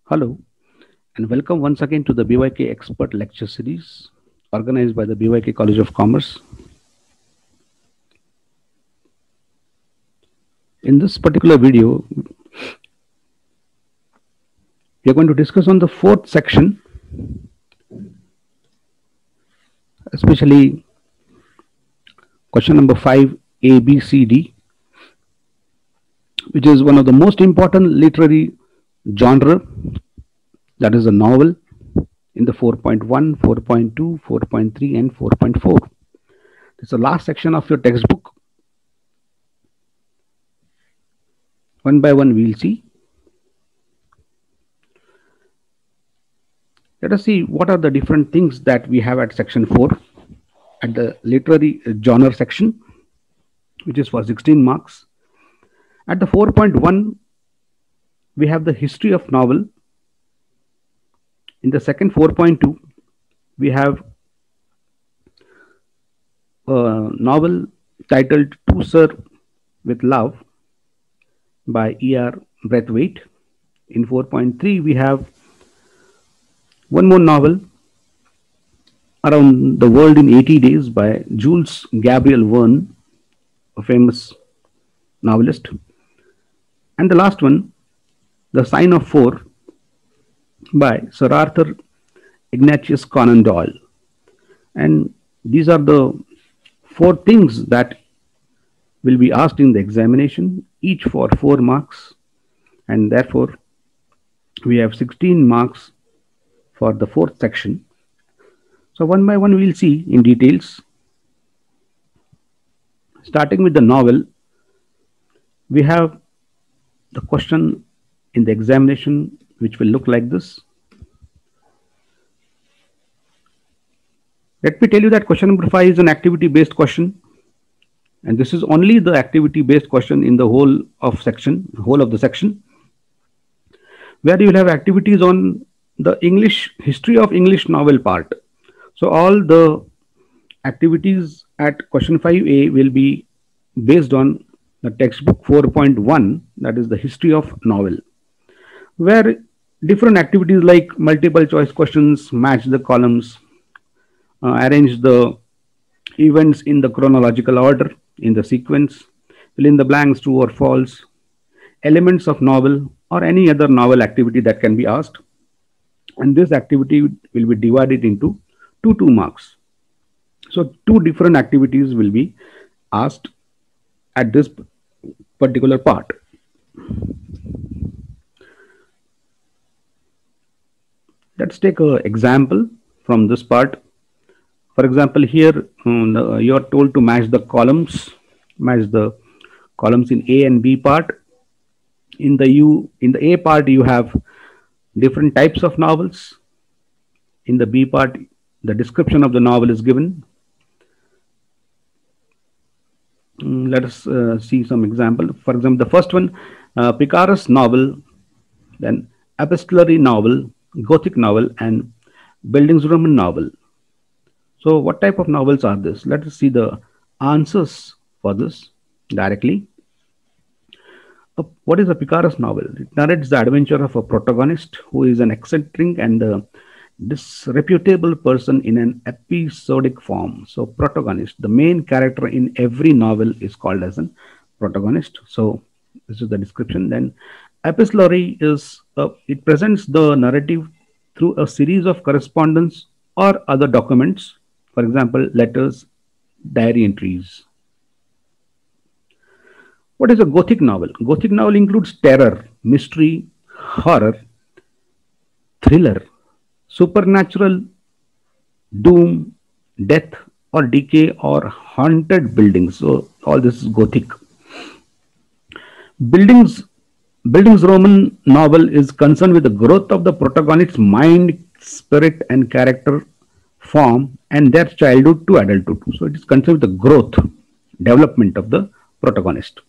Hello, and welcome once again to the BYK Expert Lecture Series organized by the BYK College of Commerce. In this particular video, we are going to discuss on the fourth section, especially question number 5, A, B, C, D, which is one of the most important literary genre, that is a novel, in the 4.1, 4.2, 4.3, and 4.4. This is the last section of your textbook. One by one, we'll see. Let us see what are the different things that we have at section 4 at the literary genre section, which is for 16 marks. At the 4.1, we have the history of novel. In the second 4.2, we have a novel titled To Sir with Love by E.R. Braithwaite. In 4.3, we have one more novel, Around the World in 80 Days by Jules Gabriel Verne, a famous novelist. And the last one, The Sign of Four by Sir Arthur Ignatius Conan Doyle. And these are the 4 things that will be asked in the examination, each for 4 marks, and therefore we have 16 marks for the 4th section. So one by one we'll see in details. Starting with the novel, we have the question in the examination which will look like this. Let me tell you that question number 5 is an activity based question, and this is only the activity based question in the whole of the section, where you will have activities on the history of English novel part. So all the activities at question 5A will be based on the textbook 4.1, that is the history of novel, where different activities like multiple choice questions, match the columns, arrange the events in the chronological order, in the sequence, fill in the blanks, true or false, elements of novel, or any other novel activity that can be asked. And this activity will be divided into 2 marks. So 2 different activities will be asked at this particular part. Let's take an example from this part. For example, here you are told to match the columns in A and B part. In the A part, you have different types of novels. In the B part, the description of the novel is given. Let us see some example. For example, the first one, Picaresque novel, then epistolary novel, Gothic novel, and Bildungsroman novel. So what type of novels are this? Let us see the answers for this directly. What is a Picaresque novel? It narrates the adventure of a protagonist who is an eccentric and disreputable person in an episodic form. So protagonist, the main character in every novel, is called as an protagonist. So this is the description. Then epistolary is it presents the narrative through a series of correspondence or other documents, for example, letters, diary entries. What is a Gothic novel? Gothic novel includes terror, mystery, horror, thriller, supernatural, doom, death or decay, or haunted buildings. So all this is Gothic. Bildungsroman novel is concerned with the growth of the protagonist's mind, spirit, and character form and their childhood to adulthood. So it is concerned with the growth, development of the protagonist.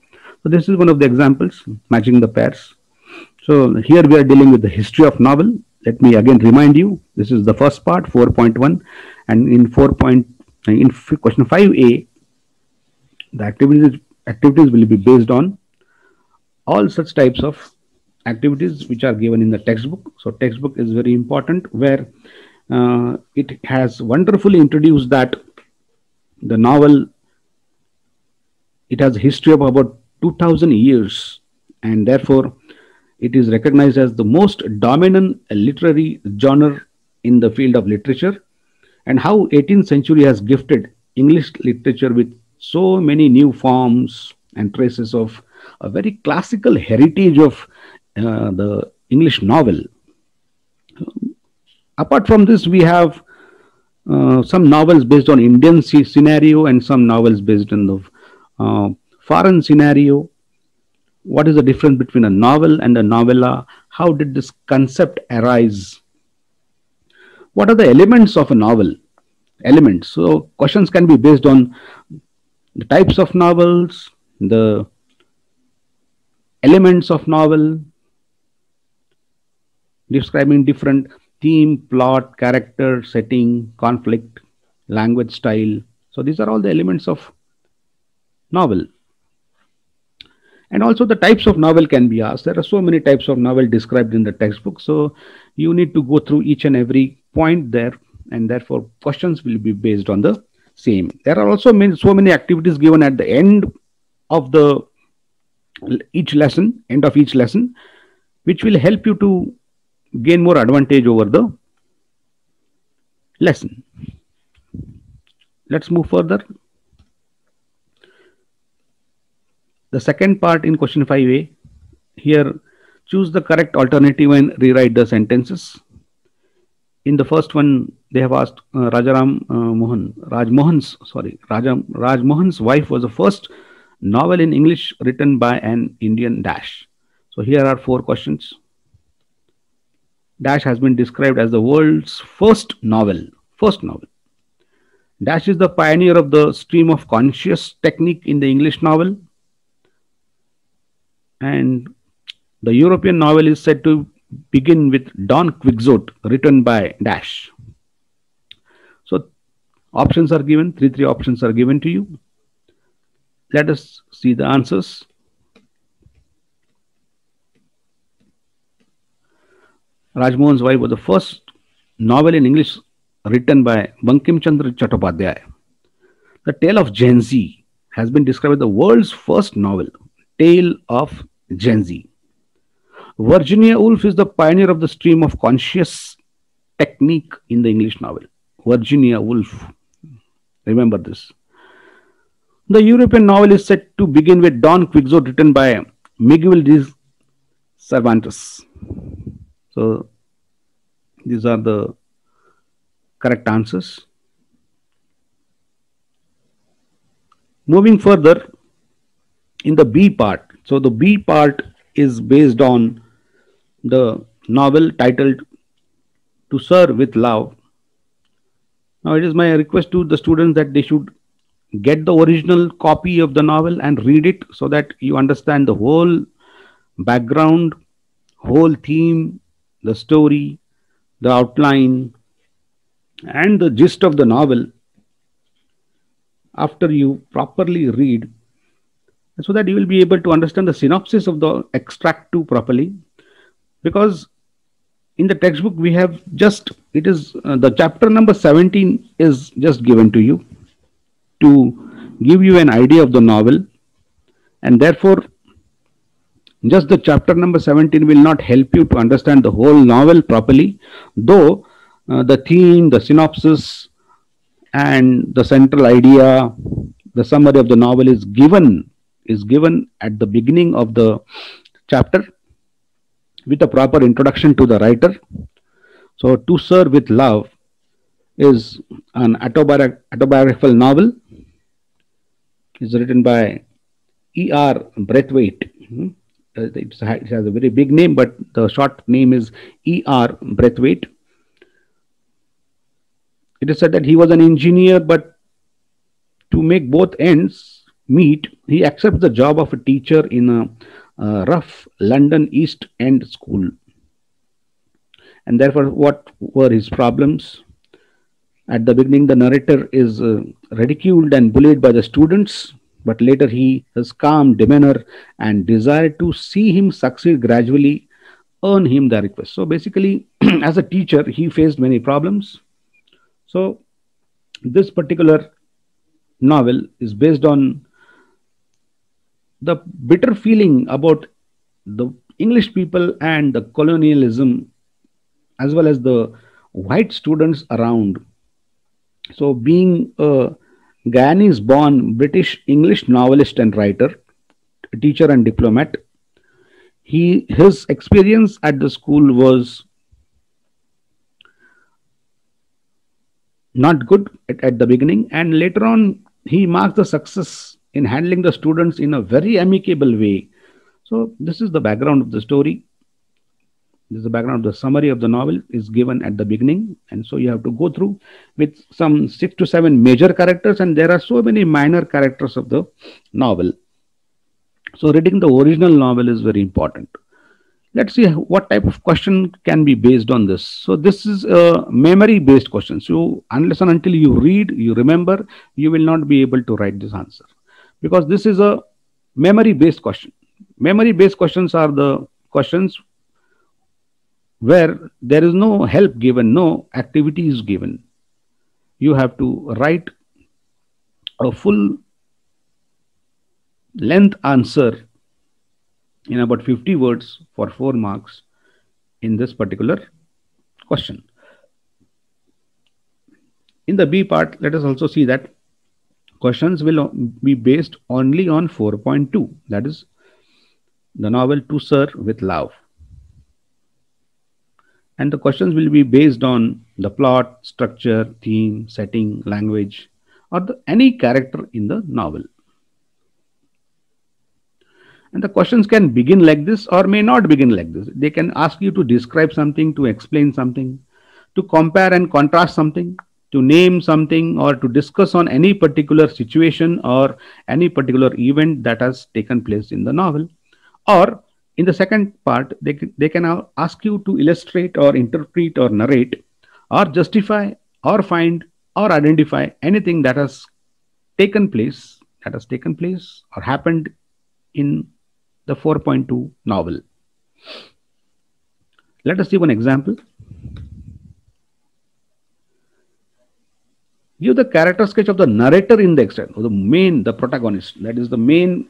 So this is one of the examples, matching the pairs. So here we are dealing with the history of novel. Let me again remind you, this is the first part, 4.1, and in question 5A, the activities will be based on all such types of activities which are given in the textbook. So textbook is very important, where it has wonderfully introduced that the novel, it has a history of about 2000 years, and therefore it is recognized as the most dominant literary genre in the field of literature, and how 18th century has gifted English literature with so many new forms and traces of a very classical heritage of the English novel. Apart from this, we have some novels based on Indian scenario and some novels based on the foreign scenario. What is the difference between a novel and a novella? How did this concept arise? What are the elements of a novel? Elements. So questions can be based on the types of novels, the elements of novel, describing different theme, plot, character, setting, conflict, language style. So these are all the elements of novel. And also the types of novel can be asked. There are so many types of novel described in the textbook. So you need to go through each and every point there, and therefore questions will be based on the same. There are also so many activities given at the end of each lesson, which will help you to gain more advantage over the lesson. Let's move further. The second part in question 5A, here choose the correct alternative and rewrite the sentences. In the first one, they have asked Raj Mohan's Wife was the first novel in English written by an Indian dash. So here are 4 questions. Dash has been described as the world's first novel. Dash is the pioneer of the stream of conscious technique in the English novel. And the European novel is said to begin with Don Quixote, written by dash. So options are given, three options are given to you. Let us see the answers. Rajmohan's Wife was the first novel in English written by Bankim Chandra Chattopadhyay. The Tale of Gen Z has been described as the world's first novel. Tale of Gen Z. Virginia Woolf is the pioneer of the stream of conscious technique in the English novel. Virginia Woolf. Remember this. The European novel is said to begin with Don Quixote, written by Miguel de Cervantes. So these are the correct answers. Moving further, in the B part. So the B part is based on the novel titled To Sir with Love. Now it is my request to the students that they should get the original copy of the novel and read it, so that you understand the whole background, whole theme, the story, the outline, and the gist of the novel after you properly read, so that you will be able to understand the synopsis of the extract too properly. Because in the textbook we have just, it is the chapter number 17 is just given to you to give you an idea of the novel, and therefore just the chapter number 17 will not help you to understand the whole novel properly, though the theme, the synopsis, and the central idea, the summary of the novel is given at the beginning of the chapter with a proper introduction to the writer. So To Sir with Love is an autobiographical novel. It's written by E.R. Braithwaite. It has a very big name, but the short name is E.R. Braithwaite. It is said that he was an engineer, but to make both ends meet, he accepts the job of a teacher in a rough London East End school. And therefore, what were his problems? At the beginning, the narrator is ridiculed and bullied by the students, but later he has calm demeanor and desire to see him succeed gradually earn him the request. So basically, as a teacher, he faced many problems. So this particular novel is based on the bitter feeling about the English people and the colonialism, as well as the white students around. So, being a Guyanese born British English novelist and writer, teacher and diplomat, his experience at the school was not good at the beginning, and later on he marks the success in handling the students in a very amicable way. So this is the background of the story. This is the background. The summary of the novel is given at the beginning, and so you have to go through with some 6 to 7 major characters, and there are so many minor characters of the novel. So reading the original novel is very important. Let's see what type of question can be based on this. So this is a memory based question. So unless and until you read, you remember, you will not be able to write this answer, because this is a memory based question. Memory based questions are the questions where there is no help given, no activity is given. You have to write a full length answer in about 50 words for 4 marks in this particular question. In the B part, let us also see that questions will be based only on 4.2, that is the novel To Sir with Love. And the questions will be based on the plot, structure, theme, setting, language, or any character in the novel. And the questions can begin like this or may not begin like this. They can ask you to describe something, to explain something, to compare and contrast something, to name something, or to discuss on any particular situation or any particular event that has taken place in the novel. Or in the second part, they can ask you to illustrate or interpret or narrate or justify or find or identify anything that has taken place or happened in the 4.2 novel. Let us see one example. Give the character sketch of the narrator in the extract, or the protagonist, that is the main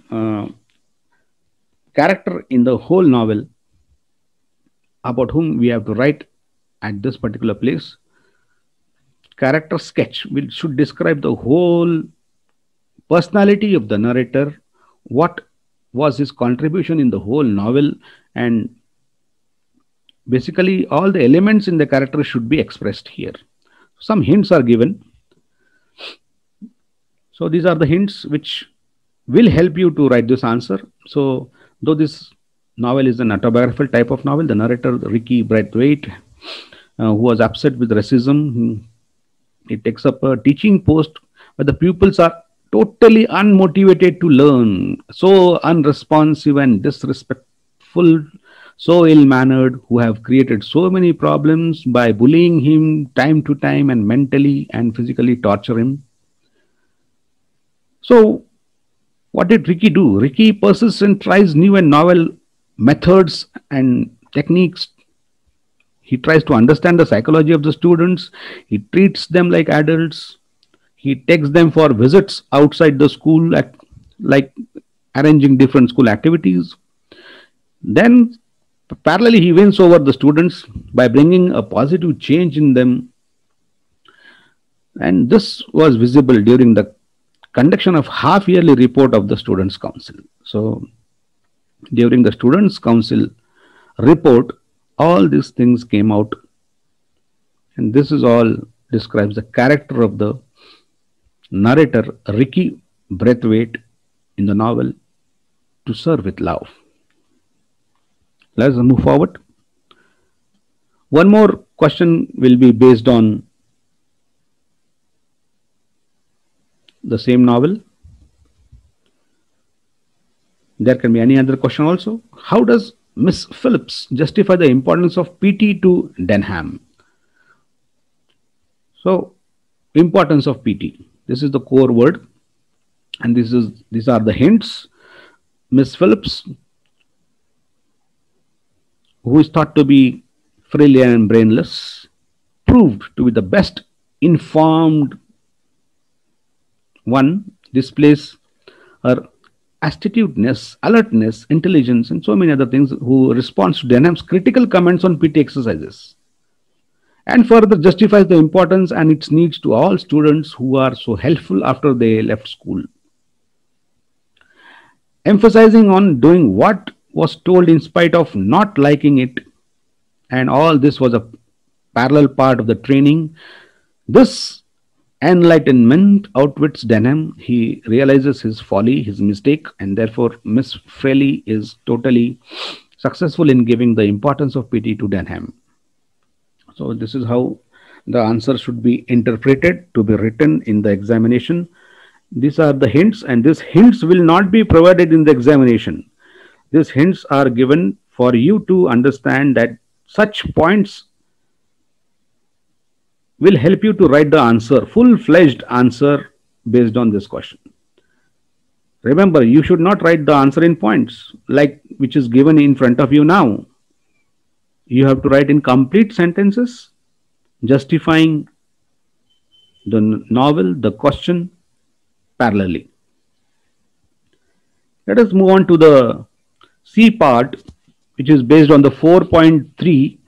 character in the whole novel, about whom we have to write at this particular place. Character sketch should describe the whole personality of the narrator, what was his contribution in the whole novel, and basically all the elements in the character should be expressed here. Some hints are given. So these are the hints which will help you to write this answer. So though this novel is an autobiographical type of novel, the narrator, Ricky Braithwaite, who was upset with racism, he takes up a teaching post where the pupils are totally unmotivated to learn, so unresponsive and disrespectful, so ill-mannered, who have created so many problems by bullying him time to time and mentally and physically torture him. So what did Ricky do? Ricky persists and tries new and novel methods and techniques. He tries to understand the psychology of the students. He treats them like adults. He takes them for visits outside the school, like arranging different school activities. Then, parallelly, he wins over the students by bringing a positive change in them. And this was visible during the conduction of half-yearly report of the Students' Council. So, during the Students' Council report, all these things came out. And this is all describes the character of the narrator, Ricky Braithwaite, in the novel To Sir with Love. Let's move forward. One more question will be based on the same novel. There can be any other question also. How does Miss Phillips justify the importance of PT to Denham? So, importance of PT. This is the core word, and these are the hints. Miss Phillips who is thought to be frail and brainless, proved to be the best informed one, displays her astuteness, alertness, intelligence, and so many other things, who responds to Denham's critical comments on PT exercises, and further justifies the importance and its needs to all students who are so helpful after they left school. Emphasizing on doing what was told in spite of not liking it, and all this was a parallel part of the training. This enlightenment outwits Denham. He realizes his folly, his mistake, and therefore Miss Fraley is totally successful in giving the importance of PT to Denham. So this is how the answer should be interpreted to be written in the examination. These are the hints, and these hints will not be provided in the examination. These hints are given for you to understand that such points will help you to write the answer, full-fledged answer based on this question. Remember, you should not write the answer in points like which is given in front of you now. You have to write in complete sentences, justifying the novel, the question parallelly. Let us move on to the C part, which is based on the 4.3.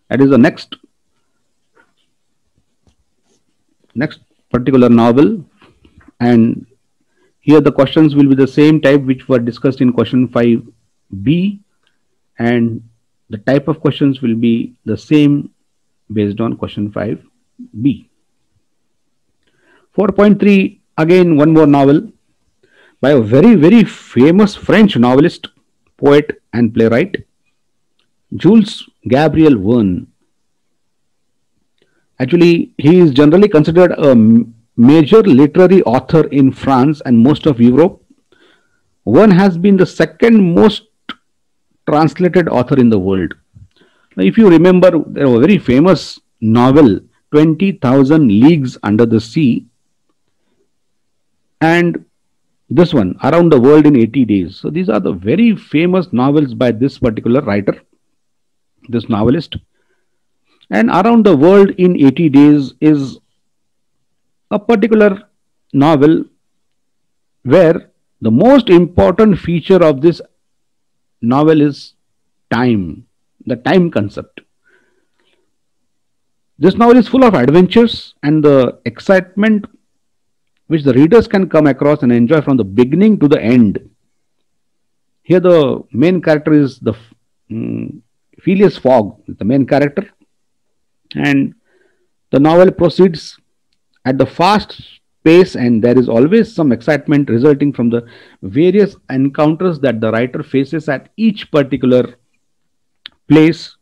That is the next particular novel, and here the questions will be the same type which were discussed in question 5b, and the type of questions will be the same based on question 5b. 4.3, again one more novel by a very famous French novelist, poet and playwright, Jules Gabriel Verne. Actually, he is generally considered a major literary author in France and most of Europe. Verne has been the second most translated author in the world. Now, if you remember, there was a very famous novel, 20,000 Leagues Under the Sea, and this one, Around the World in 80 Days. So these are the very famous novels by this particular writer, this novelist. And Around the World in 80 Days is a particular novel where the most important feature of this novel is time, the time concept. This novel is full of adventures and the excitement which the readers can come across and enjoy from the beginning to the end. Here the main character is the Phileas Fogg, the main character, and the novel proceeds at the fast pace, and there is always some excitement resulting from the various encounters that the writer faces at each particular place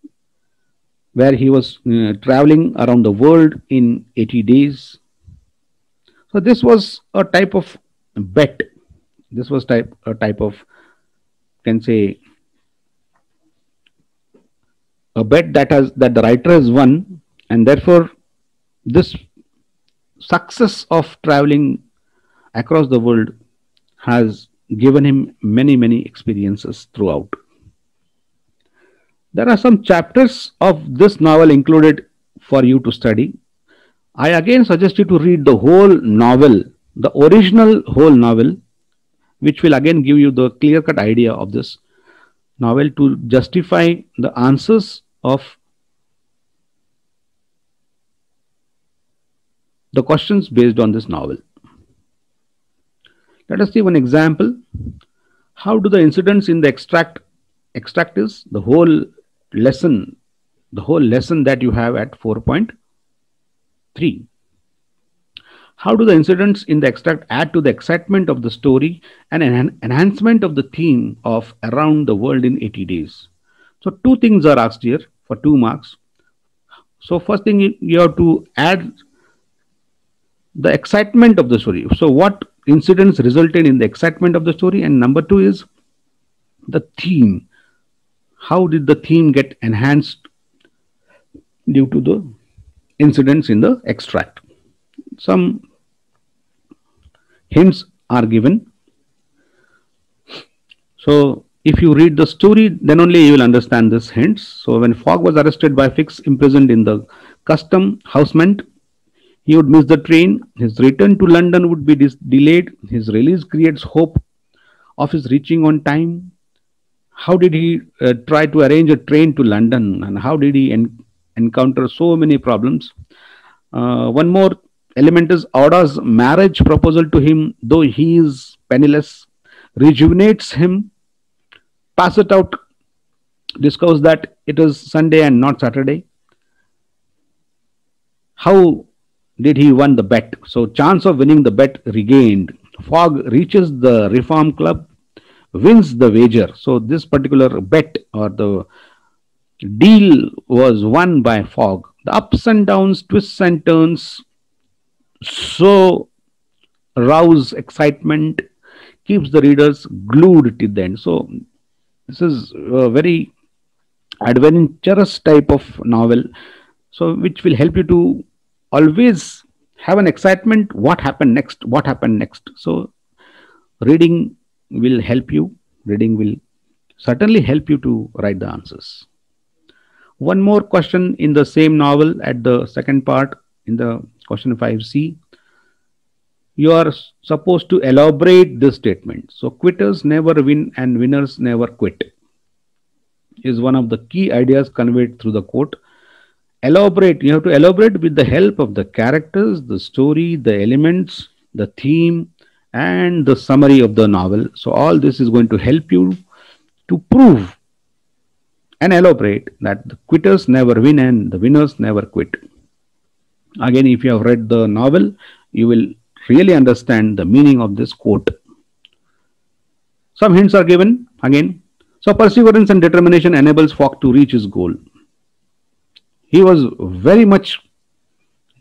where he was traveling around the world in 80 days. So this was a type of bet. This was a type of, can say, a bet that the writer has won, and therefore this success of traveling across the world has given him many experiences throughout. There are some chapters of this novel included for you to study. I again suggest you to read the whole novel, the original whole novel, which will again give you the clear-cut idea of this novel to justify the answers of the questions based on this novel. Let us see one example. How do the incidents in the extract is the whole lesson that you have at 4.3. How do the incidents in the extract add to the excitement of the story and an enhancement of the theme of Around the World in 80 Days? So two things are asked here for 2 marks. So first thing, you have to add the excitement of the story. So what incidents resulted in the excitement of the story? And number 2 is the theme. How did the theme get enhanced due to the incidents in the extract? Some hints are given. So If you read the story, then only you will understand this hints. So when Fogg was arrested by Fix, imprisoned in the custom house, meant he would miss the train. His return to London would be delayed. His release creates hope of his reaching on time. How did he try to arrange a train to London, and how did he encounter so many problems? One more element is Auda's marriage proposal to him, though he is penniless, rejuvenates him. Pass it out discovers that it is Sunday and not Saturday. How did he win the bet? So chance of winning the bet regained. Fogg reaches the Reform Club, wins the wager. So this particular bet or the deal was won by Fogg. The ups and downs, twists and turns, so rouse excitement, keeps the readers glued till the end. So this is a very adventurous type of novel, so which will help you to always have an excitement. What happened next? What happened next? So reading will help you. Reading will certainly help you to write the answers. One more question in the same novel at the second part in the question 5C. You are supposed to elaborate this statement. So quitters never win and winners never quit is one of the key ideas conveyed through the quote. Elaborate. You have to elaborate with the help of the characters, the story, the elements, the theme, and the summary of the novel. So all this is going to help you to prove and elaborate that the quitters never win and the winners never quit. Again, if you have read the novel, you will really understand the meaning of this quote. Some hints are given again. So perseverance and determination enables Fogg to reach his goal. He was very much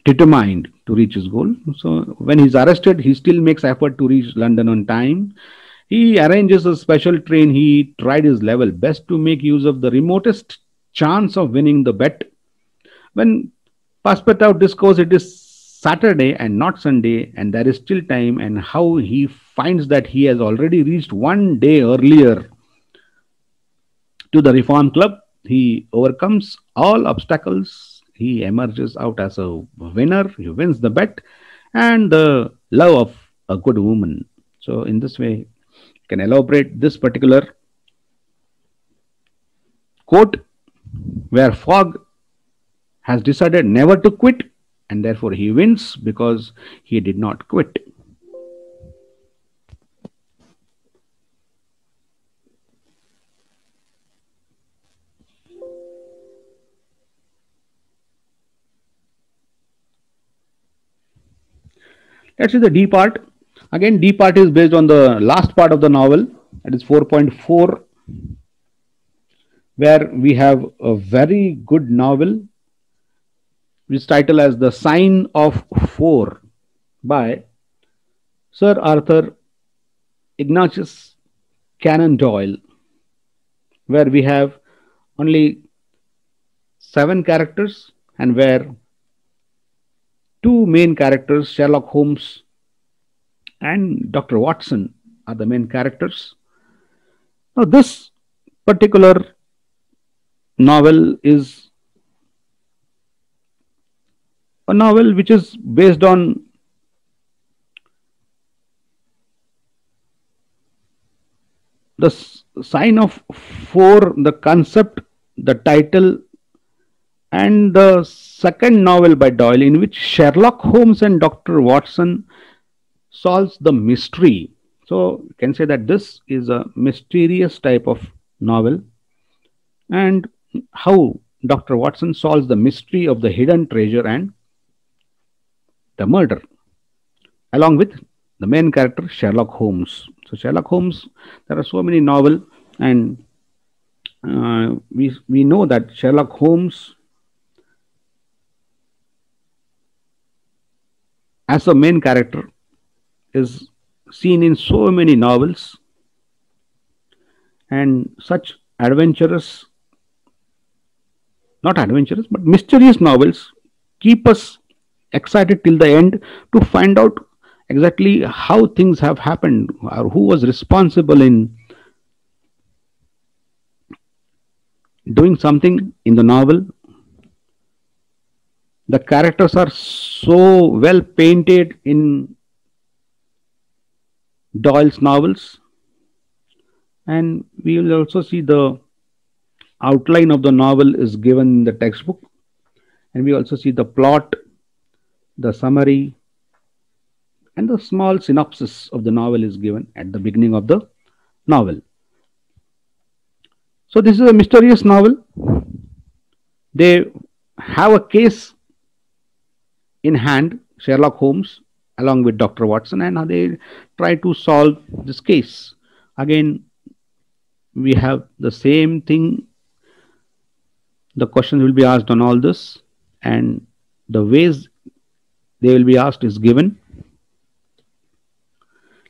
determined to reach his goal. So when he's arrested, he still makes effort to reach London on time. He arranges a special train. He tried his level best to make use of the remotest chance of winning the bet. When Passepartout discovers it is Saturday and not Sunday, and there is still time, and how he finds that he has already reached one day earlier to the Reform Club, he overcomes all obstacles. He emerges out as a winner. He wins the bet and the love of a good woman. So in this way, you can elaborate this particular quote where Fogg has decided never to quit, and therefore he wins because he did not quit. Let's see the D part. Again, D part is based on the last part of the novel, that is 4.4, where we have a very good novel which title as The Sign of Four by Sir Arthur Ignatius Conan Doyle, where we have only 7 characters and where 2 main characters, Sherlock Holmes and Dr. Watson, are the main characters. Now, this particular novel is a novel which is based on the sign of 4, the concept, the title, and the second novel by Doyle, in which Sherlock Holmes and Dr. Watson solves the mystery. So you can say that this is a mysterious type of novel, and how Dr. Watson solves the mystery of the hidden treasure and the murder, along with the main character Sherlock Holmes. So Sherlock Holmes, there are so many novels, and we know that Sherlock Holmes as a main character is seen in so many novels, and such adventurous, not adventurous, but mysterious novels keep us excited till the end to find out exactly how things have happened or who was responsible in doing something in the novel. The characters are so well painted in Doyle's novels, and we will also see the outline of the novel is given in the textbook, and we also see the plot, the summary, and the small synopsis of the novel is given at the beginning of the novel. So this is a mysterious novel. They have a case in hand, Sherlock Holmes along with Dr. Watson, and they try to solve this case. Again, we have the same thing. The questions will be asked on all this, and the ways they will be asked is given.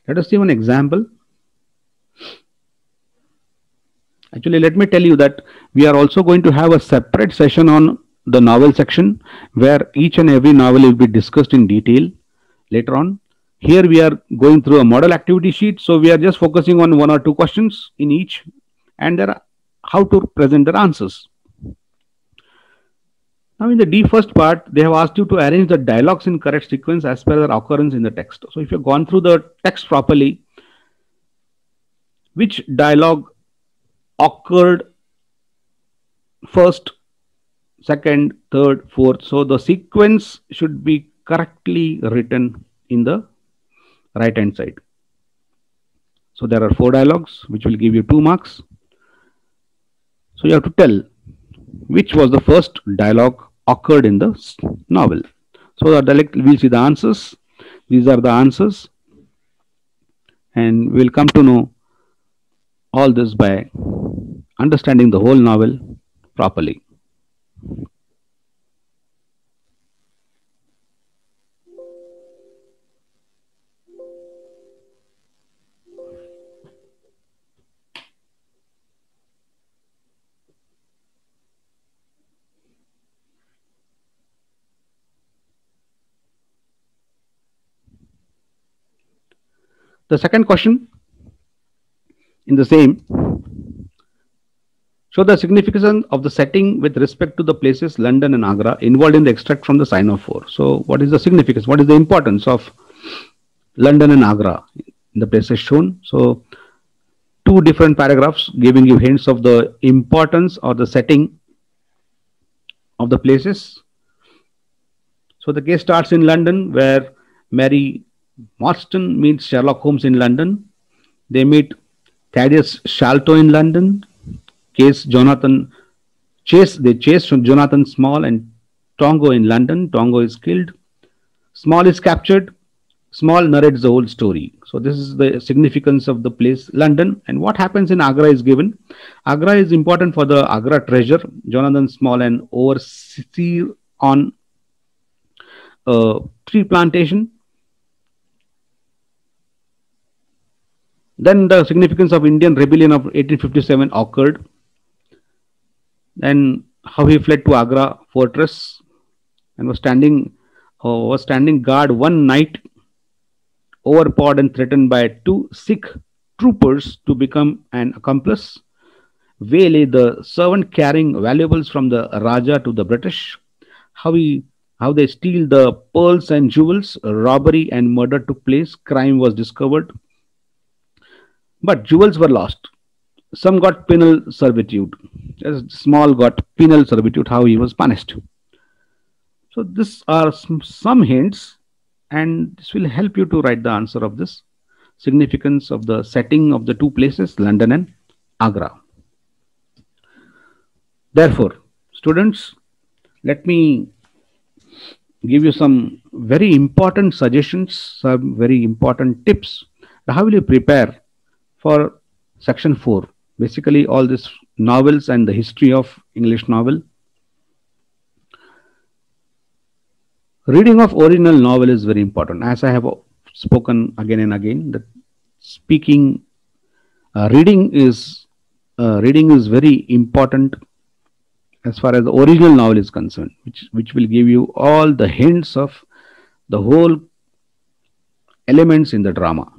Let us see one example. Actually, let me tell you that we are also going to have a separate session on the novel section where each and every novel will be discussed in detail later on. Here we are going through a model activity sheet, so we are just focusing on one or two questions in each and how to present their answers. Now in the D first part, they have asked you to arrange the dialogues in correct sequence as per their occurrence in the text. So if you've gone through the text properly, which dialogue occurred first, second, third, fourth. So the sequence should be correctly written in the right hand side. So there are 4 dialogues which will give you 2 marks. So you have to tell which was the first dialogue occurred in the novel. So the dialect, we'll see the answers. These are the answers, and we'll come to know all this by understanding the whole novel properly. The second question in the same, show the significance of the setting with respect to the places London and Agra involved in the extract from the Sign of 4. So what is the significance? What is the importance of London and Agra in the places shown? So 2 different paragraphs giving you hints of the importance or the setting of the places. So the case starts in London, where Mary Marston meets Sherlock Holmes in London. They meet Thaddeus Sholto in London. They chase Jonathan Small and Tongo in London. Tongo is killed. Small is captured. Small narrates the whole story. So this is the significance of the place London, and what happens in Agra is given. Agra is important for the Agra treasure. Jonathan Small, an overseer on a tree plantation. Then the significance of Indian rebellion of 1857 occurred. Then how he fled to Agra fortress and was standing guard one night, overpowered and threatened by 2 Sikh troopers to become an accomplice. Waylay the servant carrying valuables from the Raja to the British. How they steal the pearls and jewels. Robbery and murder took place. Crime was discovered, but jewels were lost. Some got penal servitude. Small got penal servitude, how he was punished. So these are some hints, and this will help you to write the answer of this. Significance of the setting of the 2 places, London and Agra. Therefore, students, let me give you some very important suggestions, some very important tips. How will you prepare for section 4? Basically all these novels and the history of English novel. Reading of original novel is very important. As I have spoken again and again, that reading is very important as far as the original novel is concerned, which will give you all the hints of the whole elements in the drama.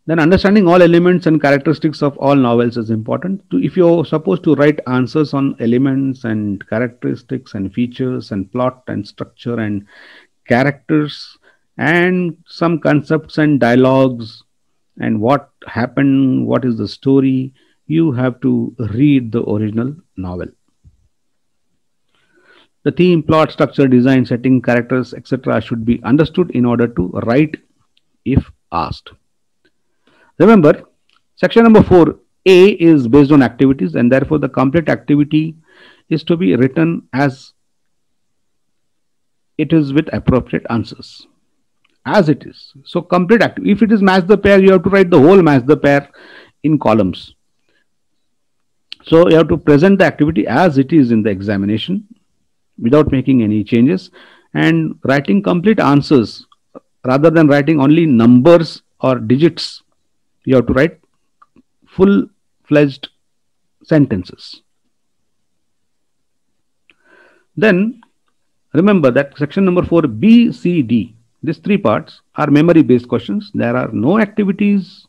Then understanding all elements and characteristics of all novels is important. If you're supposed to write answers on elements and characteristics and features and plot and structure and characters and some concepts and dialogues and what happened, what is the story, you have to read the original novel. The theme, plot, structure, design, setting, characters, etc. should be understood in order to write if asked. Remember, section number 4A is based on activities, and therefore the complete activity is to be written as it is with appropriate answers. As it is. So complete activity. If it is match the pair, you have to write the whole match the pair in columns. So you have to present the activity as it is in the examination without making any changes and writing complete answers rather than writing only numbers or digits. You have to write full-fledged sentences. Then remember that section number 4, B, C, D, these three parts are memory-based questions. There are no activities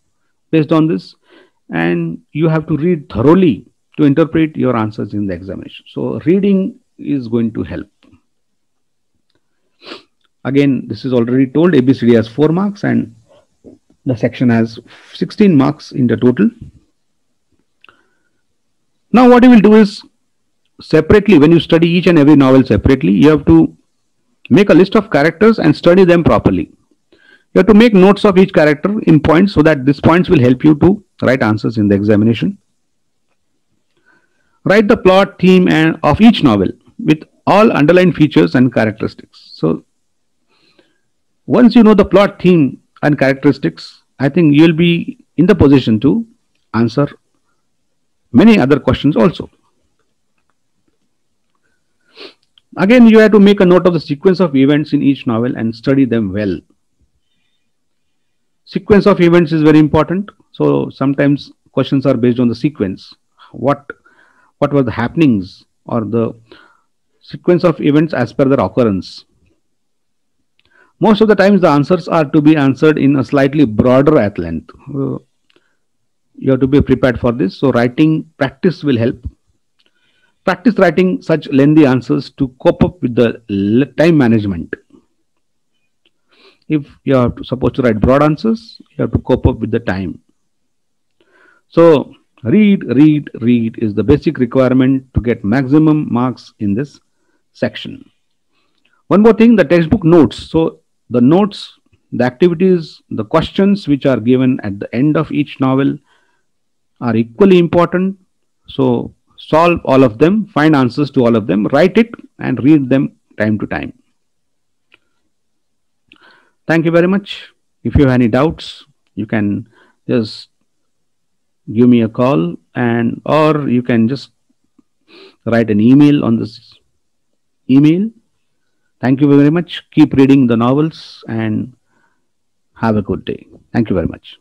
based on this, and you have to read thoroughly to interpret your answers in the examination. So reading is going to help. Again, this is already told. ABCD has 4 marks and the section has 16 marks in the total. Now what you will do is, separately, when you study each and every novel separately, you have to make a list of characters and study them properly. You have to make notes of each character in points so that these points will help you to write answers in the examination. Write the plot, theme and of each novel with all underlying features and characteristics. So once you know the plot, theme and characteristics, I think you'll be in the position to answer many other questions also. Again, you have to make a note of the sequence of events in each novel and study them well. Sequence of events is very important. So sometimes questions are based on the sequence. What were the happenings or the sequence of events as per their occurrence. Most of the times the answers are to be answered in a slightly broader at length. You have to be prepared for this. So writing practice will help. Practice writing such lengthy answers to cope up with the time management. If you are supposed to write broad answers, you have to cope up with the time. So read is the basic requirement to get maximum marks in this section. One more thing, the textbook notes. So the notes, the activities, the questions which are given at the end of each novel are equally important. So solve all of them, find answers to all of them, write it and read them time to time. Thank you very much. If you have any doubts, you can just give me a call or you can just write an email on this email. Thank you very much. Keep reading the novels and have a good day. Thank you very much.